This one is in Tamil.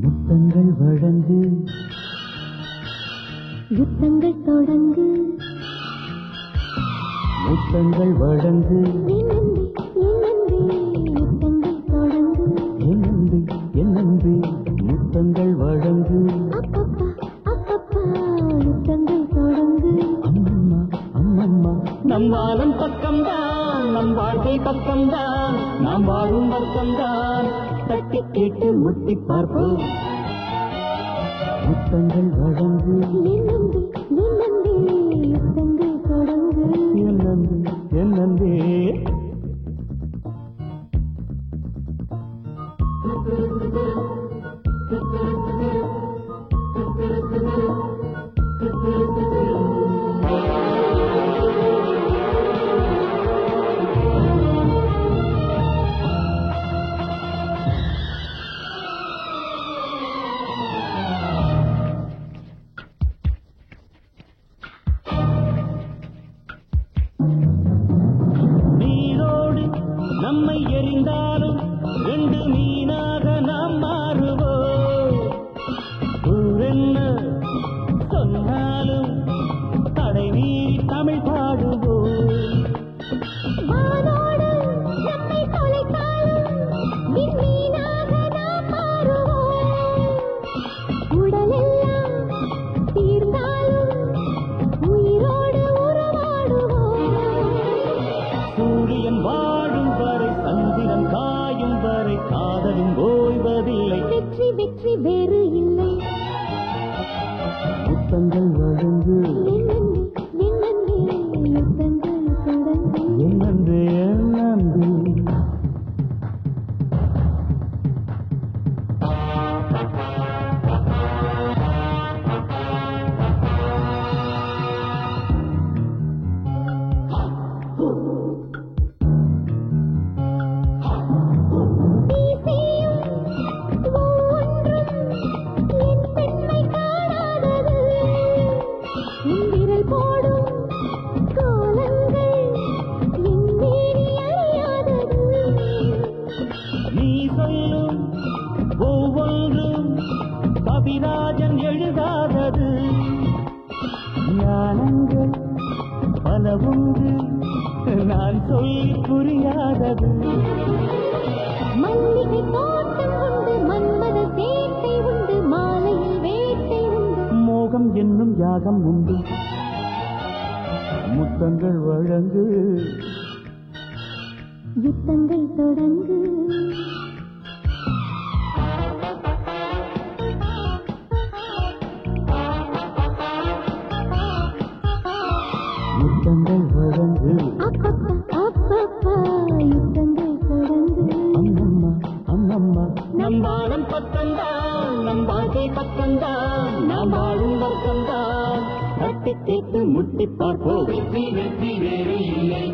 முத்தங்கள் வழங்கு யுத்தங்கள் தொடங்கு முத்தங்கள் வழங்கு யுத்தங்கள் தொடங்கு என்னம்பி முத்தங்கள் வழங்கு யுத்தங்கள் தொடங்கு அம்மம்மா அம்மம்மா நம் வாழும் பக்கம்தான் நம் வாழ்க்கை பக்கம்தான் நாம் வாழும் பக்கம்தான் தட்டி கேட்டு முட்டி பார்ப்போம் முத்தங்கள் வழங்கு யுத்தங்கள் தொடங்கு என்னம்பி நம்மை எரிந்தாலும் ரெண்டு மீனாக நாம் மாறுவோம் என்ன சொன்னாலும் தடை மீறி தமிழ் பாடுவோம் சூரியன் வாழும் வரை சந்திரன் காயும் வரை காதலும் ஓய்வதில்லை வெற்றி வெற்றி வேறு இல்லை முத்தங்கள் வழங்கு யுத்தங்கள் தொடங்கு என்னந்து நீ சொல்லும் ஒவ்வொன்றும் கவிராஜன் எழுதாதது ஞானங்கள் பல உண்டு நான் சொல்லி புரியாதது மல்லிகை தோட்டம் உண்டு மன்மத சேட்டை உண்டு மாலையில் வேட்டை உண்டு மோகம் என்னும் யாகம் உண்டு முத்தங்கள் வழங்கு யுத்தங்கள் தொடங்கு யுத்தங்கள் வழங்கு யுத்தங்கள் தொடங்கு அம்மம்மா அம்மம்மா நம் வாழும் பக்கம்தான் நம் வாழ்க்கை பக்கம்தான் நாம் வாழும் பக்கம்தான் தட்டி கேட்டு முட்டி பார்ப்போம் வெற்றி வெற்றி வேறு இல்லை